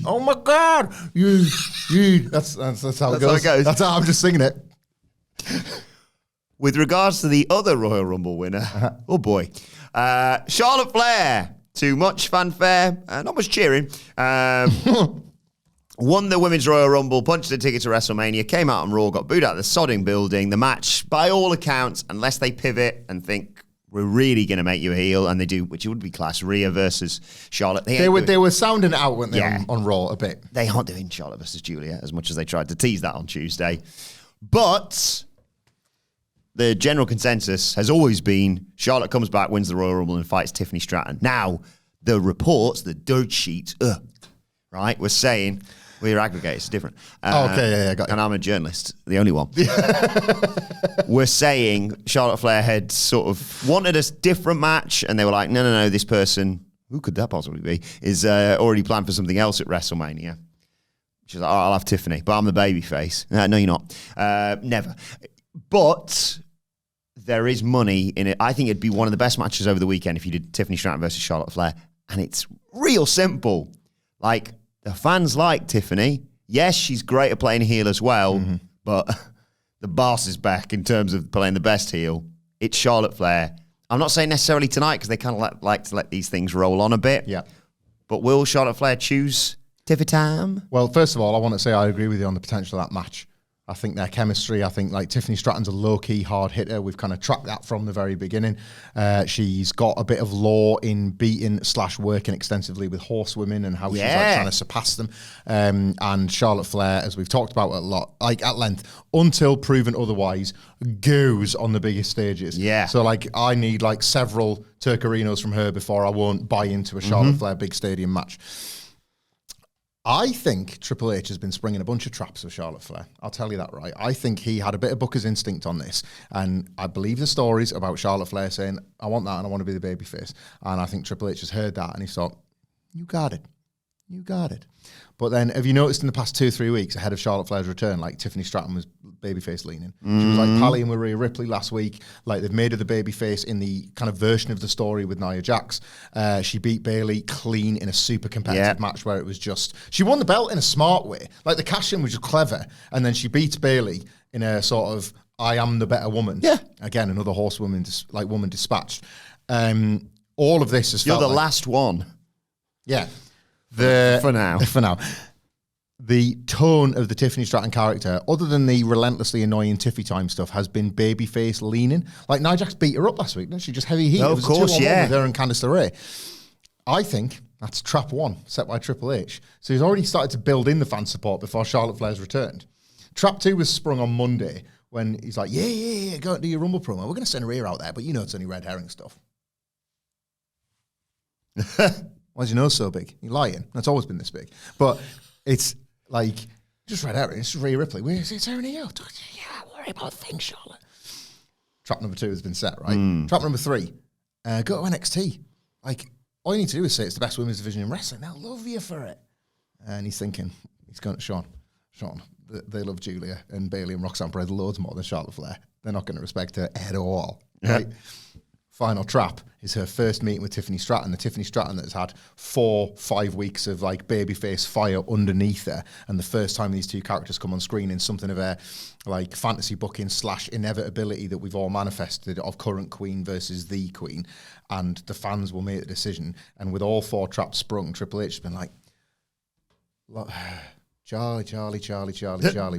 Oh my God, yeet. That's how it goes. That's how I'm just singing it. With regards to the other Royal Rumble winner, oh boy, Charlotte Flair. Too much fanfare, not much cheering. Won the Women's Royal Rumble, punched the ticket to WrestleMania, came out on Raw, got booed out of the sodding building. The match, by all accounts, unless they pivot and think we're really going to make you a heel, and they do, which would be class, Rhea versus Charlotte. They were sounding it out, weren't they, on Raw a bit? They aren't doing Charlotte versus Julia as much as they tried to tease that on Tuesday. But the general consensus has always been Charlotte comes back, wins the Royal Rumble, and fights Tiffany Stratton. Now, the reports, the dirt sheets, right, were saying We're aggregators, it's different. Okay, yeah, got it. And I'm a journalist, the only one. We're saying Charlotte Flair had sort of wanted a different match, and they were like, no, this person, who could that possibly be, is already planned for something else at WrestleMania. She's like, I'll have Tiffany, but I'm the babyface. No, you're not. Never. But there is money in it. I think it'd be one of the best matches over the weekend if you did Tiffany Stratton versus Charlotte Flair. And it's real simple. Like, the fans like Tiffany. Yes, she's great at playing heel as well, but the boss is back in terms of playing the best heel. It's Charlotte Flair. I'm not saying necessarily tonight because they kind of like to let these things roll on a bit. Yeah. But will Charlotte Flair choose Tiffy time? Well, first of all, I want to say I agree with you on the potential of that match. I think their chemistry, I think like Tiffany Stratton's a low-key hard hitter. We've kind of tracked that from the very beginning. She's got a bit of lore in beating / working extensively with horsewomen and how she's like trying to surpass them. And Charlotte Flair, as we've talked about a lot, like at length, until proven otherwise, goes on the biggest stages. Yeah. So like I need like several Turcarinos from her before I won't buy into a Charlotte Flair big stadium match. I think Triple H has been springing a bunch of traps for Charlotte Flair. I'll tell you that, right? I think he had a bit of Booker's instinct on this. And I believe the stories about Charlotte Flair saying, I want that and I want to be the babyface. And I think Triple H has heard that and he thought, you got it. You got it. But then, have you noticed in the past 2 or 3 weeks ahead of Charlotte Flair's return, like Tiffany Stratton was babyface leaning. She was like pallying with Rhea Ripley last week. Like they've made her the babyface in the kind of version of the story with Nia Jax. She beat Bayley clean in a super competitive match where it was just, she won the belt in a smart way. Like the cash-in was just clever. And then she beats Bayley in a sort of, I am the better woman. Yeah. Again, another horsewoman, woman dispatched. All of this is You're the last one. Yeah. For now. For now. The tone of the Tiffany Stratton character, other than the relentlessly annoying Tiffy time stuff, has been babyface leaning. Like Nia Jax beat her up last week, didn't she? Just heavy heat. Oh, it was of course, a 2-on-1 with her and Candice LeRae. I think that's trap one set by Triple H. So he's already started to build in the fan support before Charlotte Flair's returned. Trap 2 was sprung on Monday when he's like, yeah, go and do your Rumble promo. We're going to send Rhea out there, but you know it's only red herring stuff. Why's your nose so big? You're lying. That's always been this big. But it's like, just red herring. It's Rhea Ripley. It's her and you. Yeah, worry about things, Charlotte. Trap number 2 has been set, right? Trap number 3, go to NXT. Like, all you need to do is say it's the best women's division in wrestling. They'll love you for it. And he's thinking, he's going to Sean, they love Julia and Bayley and Roxanne Perez loads more than Charlotte Flair. They're not going to respect her at all, right? Final trap is her first meeting with Tiffany Stratton. The Tiffany Stratton that has had 4-5 weeks of like babyface fire underneath her, and the first time these two characters come on screen in something of a like fantasy booking / inevitability that we've all manifested of current queen versus the queen, and the fans will make the decision. And with all 4 traps sprung, Triple H has been like, Charlie.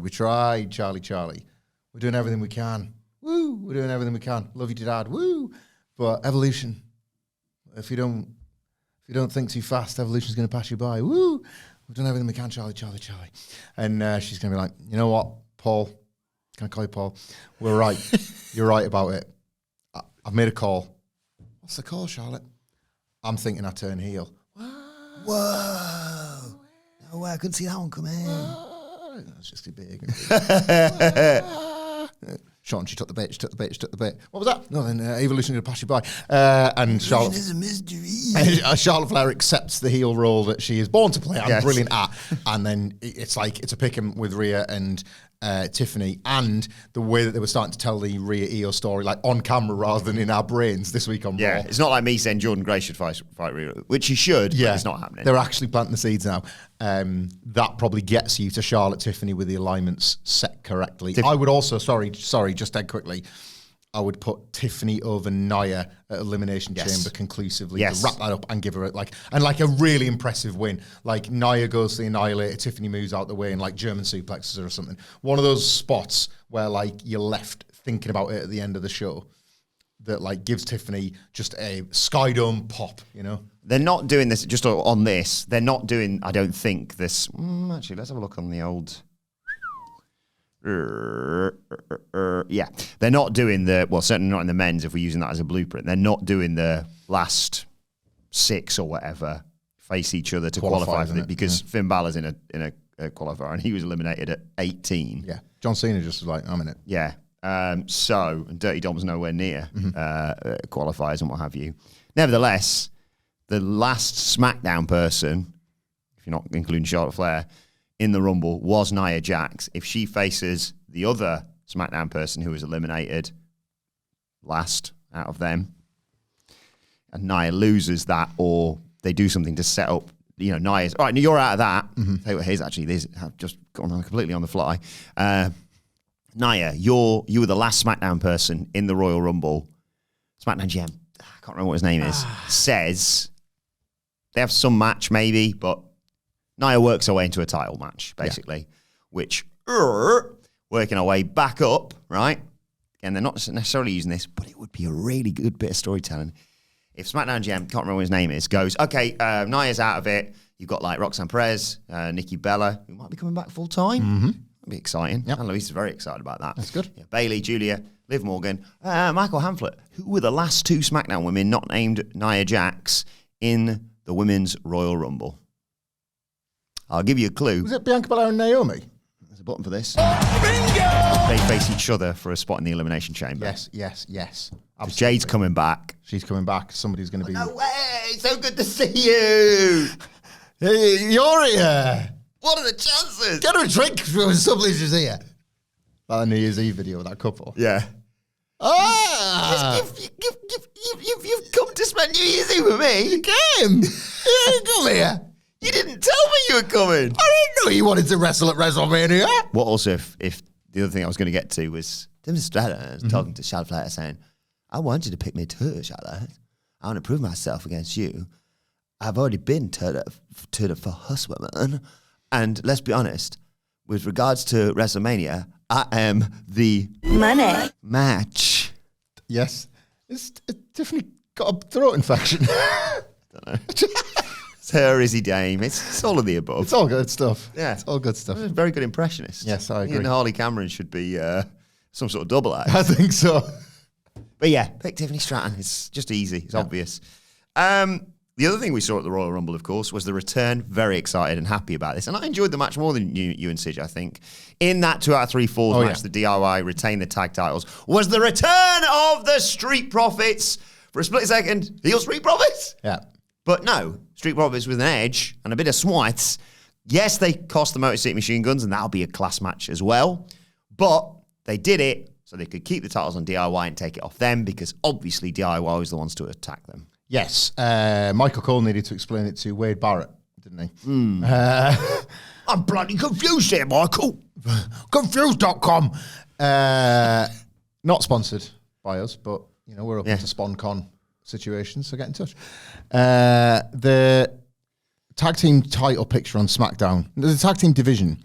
We tried, Charlie. We're doing everything we can. Woo! We're doing everything we can. Love you to Dad. Woo! But evolution, if you don't think too fast, evolution's going to pass you by. Woo! We've done everything we can, Charlie. And she's going to be like, you know what, Paul? Can I call you Paul? We're right. You're right about it. I've made a call. What's the call, Charlotte? I'm thinking I turn heel. Whoa. No way, I couldn't see that one coming. That's just too big. Sean, she took the bait. What was that? No, then evolution going to pass you by. And Charlotte is a mystery. Charlotte Flair accepts the heel role that she is born to play and brilliant at. And then it's like, it's a pick 'em with Rhea and Tiffany, and the way that they were starting to tell the Rhea Io story, like on camera rather than in our brains this week on Raw. Yeah, it's not like me saying Jordan Gray should fight Rhea, which he should, but it's not happening. They're actually planting the seeds now. That probably gets you to Charlotte Tiffany with the alignments set correctly. I would also, sorry, just dead quickly, I would put Tiffany over Nia at Elimination Chamber conclusively to wrap that up and give her a really impressive win. Like Nia goes to the Annihilator, Tiffany moves out the way and like German suplexes her or something. One of those spots where like you're left thinking about it at the end of the show that like gives Tiffany just a Sky Dome pop, you know? They're not doing this, just on this, they're not doing, I don't think, this. Actually, let's have a look on the old... they're not doing certainly not in the men's, if we're using that as a blueprint. They're not doing the last 6 or whatever face each other to qualify for it, because Finn Balor's in a qualifier, and he was eliminated at 18. Yeah. John Cena just was like, I'm in it. Yeah. So Dirty Dom's nowhere near qualifiers and what have you. Nevertheless, the last SmackDown person, if you're not including Charlotte Flair, in the Rumble was Nia Jax. If she faces the other SmackDown person who was eliminated last out of them, and Nia loses that, or they do something to set up, Nia's, all right, you're out of that. Tell you what, here's actually, these have just gone on completely on the fly. Nia, you were the last SmackDown person in the Royal Rumble. SmackDown GM, I can't remember what his name is, says they have some match maybe, but Nia works her way into a title match, basically, which, working her way back up, right? And they're not necessarily using this, but it would be a really good bit of storytelling. If SmackDown GM, can't remember what his name is, goes, okay, Nia's out of it. You've got like Roxanne Perez, Nikki Bella, who might be coming back full time. That'd be exciting. Yep. And Louise is very excited about that. That's good. Yeah, Bayley, Julia, Liv Morgan, Michael Hamflett, who were the last two SmackDown women not named Nia Jax in the Women's Royal Rumble. I'll give you a clue. Was it Bianca Belair and Naomi? There's a button for this. Bingo! They face each other for a spot in the Elimination Chamber. Yes. Jade's coming back. She's coming back. Somebody's going to be... No way! So good to see you! Hey, you're here! What are the chances? Get her a drink from somebody's just here. That New Year's Eve video with that couple. Yeah. You've come to spend New Year's Eve with me? You came! You didn't come here! You didn't tell me you were coming! I didn't know you wanted to wrestle at WrestleMania! What also, if the other thing I was going to get to was Tim Stratter talking to Charlotte Flair saying, I want you to pick me too, Charlotte. I want to prove myself against you. I've already been to for Huswoman. And let's be honest, with regards to WrestleMania, I am the money match. Yes. It's definitely got a throat infection. Don't know. It's her, Izzy Dame. It's all of the above. It's all good stuff. Yeah. It's all good stuff. He's a very good impressionist. Yes, I agree. He and Harley Cameron should be some sort of double act. I think so. But yeah, pick Tiffany Stratton. It's just easy. It's obvious. The other thing we saw at the Royal Rumble, of course, was the return. Very excited and happy about this. And I enjoyed the match more than you and Sige, I think. In that 2 out of 3 falls match, the DIY retained the tag titles, was the return of the Street Profits. For a split second, heel Street Profits? Yeah. But no, Street Profits with an edge and a bit of swites. Yes, they cost the Motor City Machine Guns, and that'll be a class match as well. But they did it so they could keep the titles on DIY and take it off them, because obviously DIY was the ones to attack them. Yes. Michael Cole needed to explain it to Wade Barrett, didn't he? I'm bloody confused here, Michael. Confused.com. Not sponsored by us, but we're open to SponCon situations, so get in touch. The tag team title picture on SmackDown, the tag team division,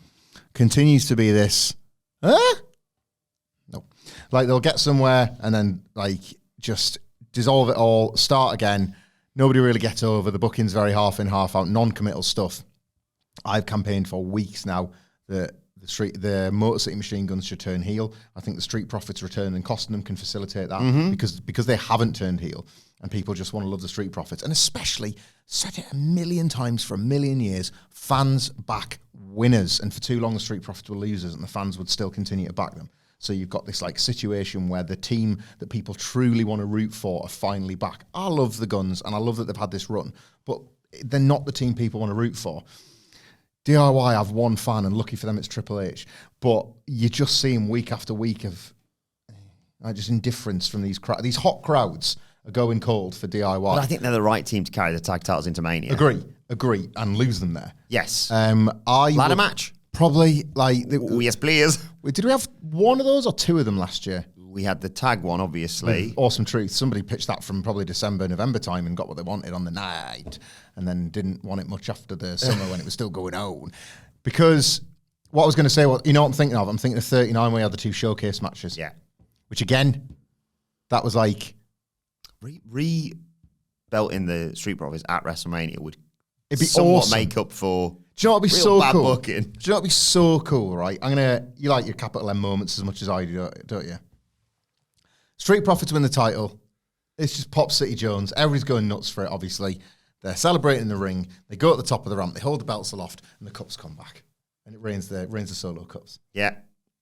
continues to be this, no. Like, they'll get somewhere and then, just dissolve it all, start again. Nobody really gets over. The booking's very half in, half out, non-committal stuff. I've campaigned for weeks now that the Motor City Machine Guns should turn heel. I think the Street Profits return and costing them can facilitate that because they haven't turned heel and people just want to love the Street Profits. And especially, said it a million times for a million years, fans back winners. And for too long, the Street Profits were losers and the fans would still continue to back them. So you've got this situation where the team that people truly want to root for are finally back. I love the Guns and I love that they've had this run, but they're not the team people want to root for. DIY have one fan, and lucky for them it's Triple H. But you just see him week after week of just indifference from these these hot crowds are going cold for DIY. But I think they're the right team to carry the tag titles into Mania. Agree, and lose them there. Yes. Ladder match. Probably yes, please. Did we have one of those or two of them last year? We had the tag one, obviously. Awesome Truth. Somebody pitched that from probably December, November time and got what they wanted on the night and then didn't want it much after the summer when it was still going on. Because what I was going to say, what I'm thinking of? I'm thinking of 39 where we had the 2 showcase matches. Yeah. Which again, that was like... Re-belting the Street Profits at WrestleMania would be somewhat awesome. Make up for... Do you know what'd be so cool? Booking. Do you know what'd be so cool, right? You like your capital M moments as much as I do, don't you? Street Profits win the title. It's just Pop City Jones. Everybody's going nuts for it, obviously. They're celebrating in the ring. They go at the top of the ramp. They hold the belts aloft, and the cups come back. And it rains the solo cups. Yeah.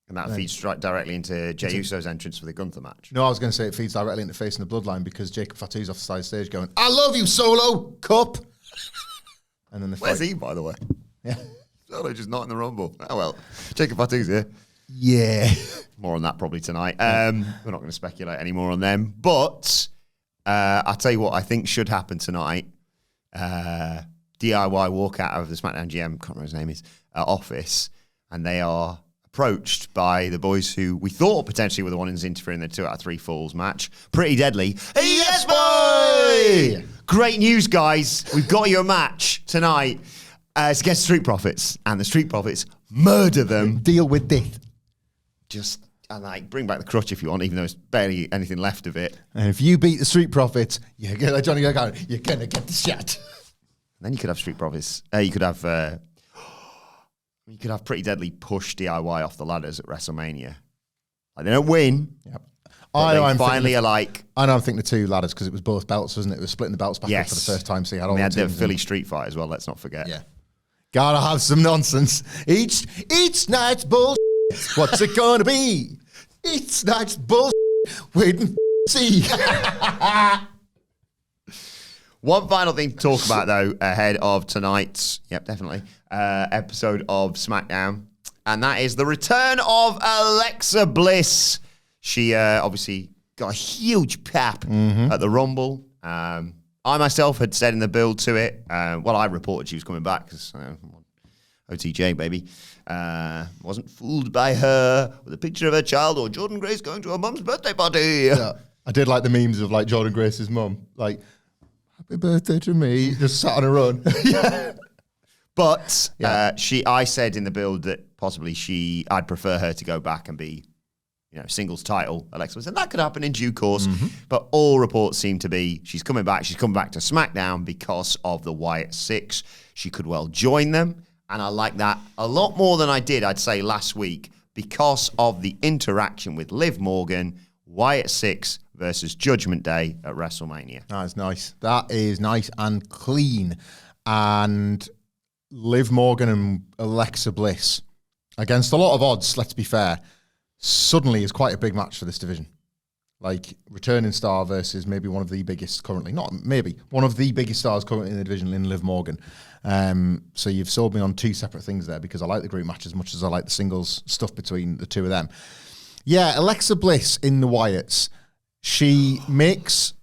And that feeds right directly into Jey Uso's entrance for the Gunther match. No, I was going to say it feeds directly into facing the bloodline because Jacob Fatu's off the side of the stage going, I love you, Solo Cup. And then the Where's he, by the way? Yeah. Solo just not in the Rumble. Oh, well. Jacob Fatu's here. Yeah. More on that probably tonight. We're not going to speculate any more on them. But I'll tell you what I think should happen tonight. DIY walk out of the SmackDown GM, can't remember his name is, office. And they are approached by the boys who we thought potentially were the ones interfering in the 2 out of 3 falls match. Pretty Deadly. Yes, boy! Great news, guys. We've got you a match tonight. It's against Street Profits. And the Street Profits murder them. Deal with death. Just, bring back the crutch if you want, even though there's barely anything left of it. And if you beat the Street Profits, you're going to get the shot. And then you could have Street Profits. You could have Pretty Deadly push DIY off the ladders at WrestleMania. Like, they don't win. Yep. I know. I'm thinking the 2 ladders because it was both belts, wasn't it? It was splitting the belts back up for the first time. So you had all they had the Philly Street Fight as well. Let's not forget. Yeah. Gotta have some nonsense. Each night's bullshit. What's it gonna be? Each night's bullshit. Wait and see. One final thing to talk about, though, ahead of tonight's, episode of SmackDown, and that is the return of Alexa Bliss. She obviously got a huge pap at the Rumble. I myself had said in the build to it, I reported she was coming back because OTJ, baby. Wasn't fooled by her with a picture of her child or Jordan Grace going to her mum's birthday party. Yeah. I did like the memes of like Jordan Grace's mum, like, happy birthday to me, just sat on her own. Yeah. But I said in the build that possibly I'd prefer her to go back and be, singles title Alexa Bliss, and that could happen in due course. But all reports seem to be she's coming back. She's coming back to SmackDown because of the Wyatt Six. She could well join them, and I like that a lot more than I did, I'd say, last week because of the interaction with Liv Morgan, Wyatt Six versus Judgment Day at WrestleMania. That's nice. That is nice and clean. And Liv Morgan and Alexa Bliss, against a lot of odds, let's be fair, suddenly is quite a big match for this division. Like, returning star versus maybe one of the biggest currently, not maybe, one of the biggest stars currently in the division, in Liv Morgan. So you've sold me on 2 separate things there because I like the group match as much as I like the singles stuff between the 2 of them. Yeah, Alexa Bliss in the Wyatts. She makes...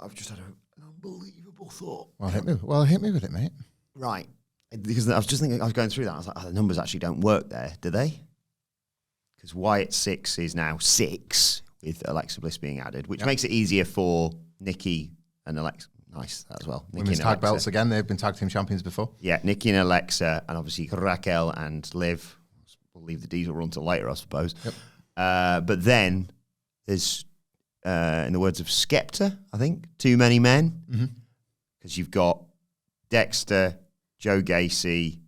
I've just had an unbelievable thought. Well, hit me with it, mate. Right. Because I was just thinking, I was going through that. I was like, the numbers actually don't work there, do they? Because Wyatt 6 is now 6 with Alexa Bliss being added, which makes it easier for Nikki and Alexa. Nice, that as well. Women's tag belts again. They've been tag team champions before. Yeah, Nikki and Alexa, and obviously Raquel and Liv. We'll leave the Diesel run till later, I suppose. Yep. But then there's, in the words of Skepta, I think, too many men. Because you've got Dexter, Joe Gacy,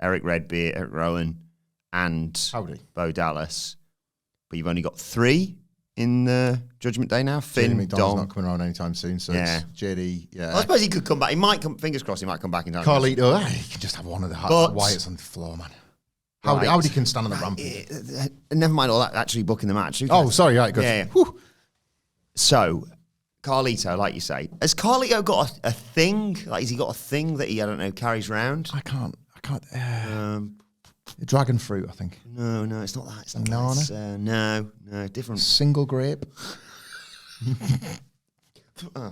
Eric Redbeard, Eric Rowan, and Bo Dallas. But you've only got 3 in Judgment Day now. Finn, McDonald's Dom. not coming around anytime soon, so it's JD. Yeah, I suppose he could come back. He might come. Fingers crossed, he might come back in time. Carlito, he can just have one of the Wyatts on the floor, man. Howdy can stand on the ramp. Never mind all that. Actually, booking the match. Oh, sorry. Right, good. Yeah. So, Carlito, like you say, has Carlito got a thing? Like, has he got a thing that he, I don't know, carries around? I can't. Dragon fruit, I think. No, it's not that. It's not banana. No, different. Single grape. I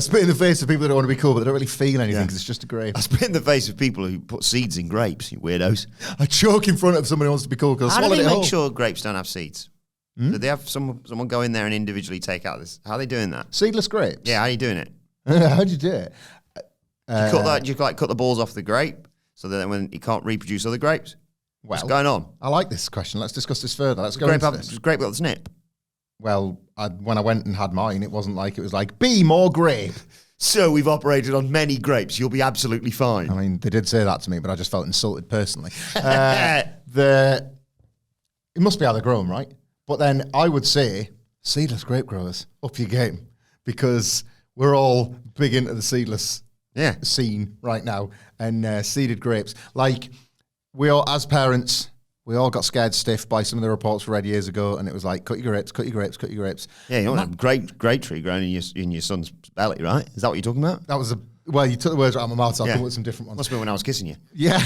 spit in the face of people that don't want to be cool, but they don't really feel anything because it's just a grape. I spit in the face of people who put seeds in grapes, you weirdos. I choke in front of somebody who wants to be cool because I swallowed it whole. How do they make sure grapes don't have seeds? Do they have someone go in there and individually take out this? How are they doing that? Seedless grapes? Yeah, how are you doing it? How do you do it? Do you cut the balls off the grape so that when you can't reproduce other grapes? What's going on? I like this question. Let's discuss this further. Let's go into this. Grape got the snip? Well, when I went and had mine, it wasn't like it was like, be more grape. So we've operated on many grapes. You'll be absolutely fine. I mean, they did say that to me, but I just felt insulted personally. It must be how they're grown, right? But then I would say, seedless grape growers, up your game. Because we're all big into the seedless scene right now. And seeded grapes. Like, we all, as parents, we all got scared stiff by some of the reports we read years ago, and it was like, cut your grapes, cut your grapes, cut your grapes. Yeah, you don't want a grape tree growing in your son's belly, right? Is that what you're talking about? That was well, you took the words out of my mouth, so I'll come with some different ones. Must have been when I was kissing you. Yeah.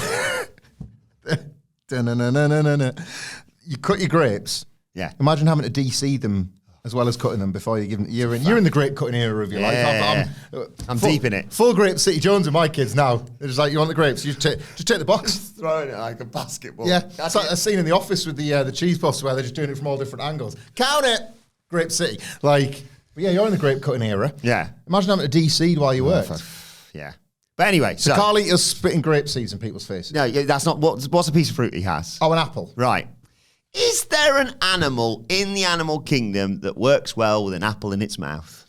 You cut your grapes. Yeah. Imagine having to de-seed them as well as cutting them before you give them. You're in the grape cutting era of your life. I'm deep in it. Full grape City Jones with my kids now. They're just like, you want the grapes? You just take the box. Just throwing it like a basketball. Yeah. It's like a scene in The Office with the cheese puffs where they're just doing it from all different angles. Count it! Grape City. But yeah, you're in the grape cutting era. Yeah. Imagine having to de-seed while you work. Yeah. But anyway, so Carl Eater's spitting grape seeds in people's faces. No, that's not, what's a piece of fruit he has? Oh, an apple. Right. Is there an animal in the animal kingdom that works well with an apple in its mouth?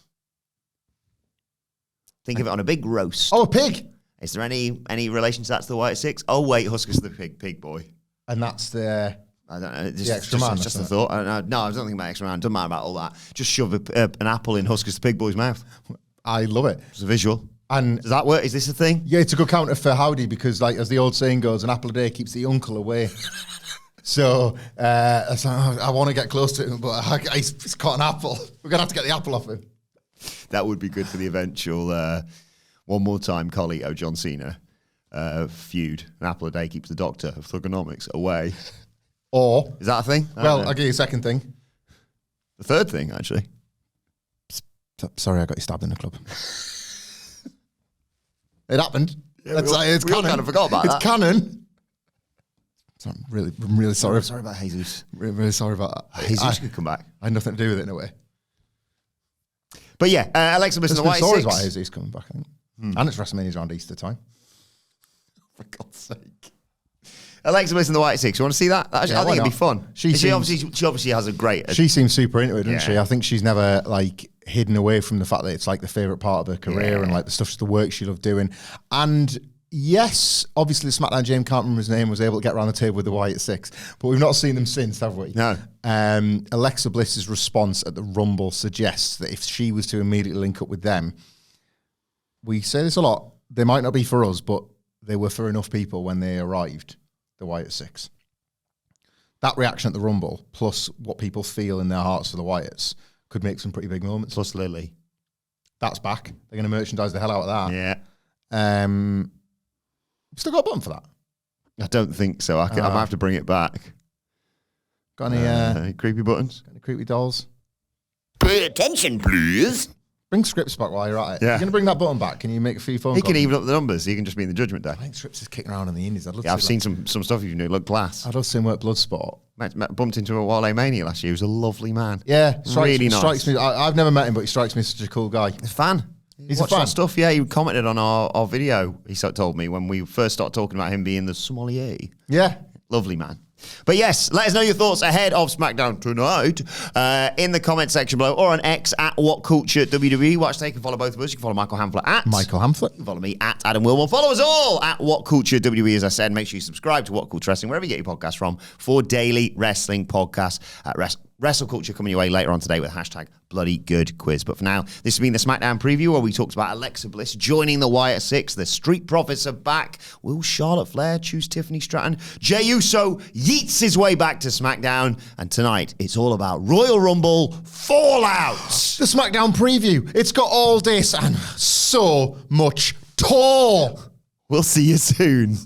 Think of it on a big roast. Oh, a pig. Is there any relation to that to the White Six? Oh, wait, Husker's the pig boy. And that's the... I don't know. The extra man. Just a thought. I don't think about extra man. Doesn't matter about all that. Just shove an apple in Husker's the pig boy's mouth. I love it. It's a visual. And does that work? Is this a thing? Yeah, it's a good counter for Howdy because, as the old saying goes, an apple a day keeps the uncle away. So I want to get close to him, but he's caught an apple. We're going to have to get the apple off him. That would be good for the eventual one more time Carlito John Cena feud. An apple a day keeps the doctor of thugonomics away. Or... Is that a thing? Well, I'll give you a second thing. The third thing, actually. Sorry, I got you stabbed in the club. It happened. Yeah, it's canon. Kind of forgot about that. It's canon. So I'm really sorry. I'm sorry about Jesus. Really sorry about that. Jesus could come back. I had nothing to do with it in a way. But yeah, Alexa Bliss and the White Six. About Jesus coming back, I think. And it's WrestleMania's around Easter time. For God's sake. Alexa Bliss and the White Six. You want to see that? I think it'd be fun. She obviously has a great... She seems super into it, doesn't she? I think she's never hidden away from the fact that it's the favourite part of her career and the work she loved doing. And yes, obviously the SmackDown James, can't remember his name, was able to get around the table with the White Six, but we've not seen them since, have we? No. Alexa Bliss's response at the Rumble suggests that if she was to immediately link up with them, we say this a lot, they might not be for us, but they were for enough people when they arrived, the White Six. That reaction at the Rumble, plus what people feel in their hearts for the Wyatts, could make some pretty big moments. Plus Lily. That's back. They're going to merchandise the hell out of that. Yeah. Still got a button for that? I don't think so. I might have to bring it back. Got any creepy buttons? Got any creepy dolls? Pay attention, please. Bring Scripps back while you're at it. Yeah. You're going to bring that button back. Can you make a few phone calls? He can even up the numbers. He can just be in the Judgment Day. I think Scripps is kicking around in the Indies. I've seen some stuff you do. Look class. I'd love to see him work Bloodsport. Bumped into a Wale Mania last year. He was a lovely man. Yeah. Really nice. Strikes me. I've never met him, but he strikes me as such a cool guy. He's a fan. He's a fan. Our stuff. Yeah, he commented on our video. He told me when we first started talking about him being the sommelier. Yeah. Lovely man. But yes, let us know your thoughts ahead of SmackDown tonight in the comment section below or on X at WhatCulture WWE. Watch, take and follow both of us. You can follow Michael Hamflett at Michael Hamflett. You can follow me at Adam Wilbourn. Follow us all at WhatCulture WWE. As I said, make sure you subscribe to WhatCulture Wrestling wherever you get your podcasts from for daily wrestling podcasts at WrestleCulture coming your way later on today with hashtag bloody good quiz. But for now, this has been the SmackDown preview where we talked about Alexa Bliss joining the Wyatt Six. The Street Profits are back. Will Charlotte Flair choose Tiffany Stratton? Jey Uso yeets his way back to SmackDown. And tonight, it's all about Royal Rumble Fallout. The SmackDown preview. It's got all this and so much talk. We'll see you soon.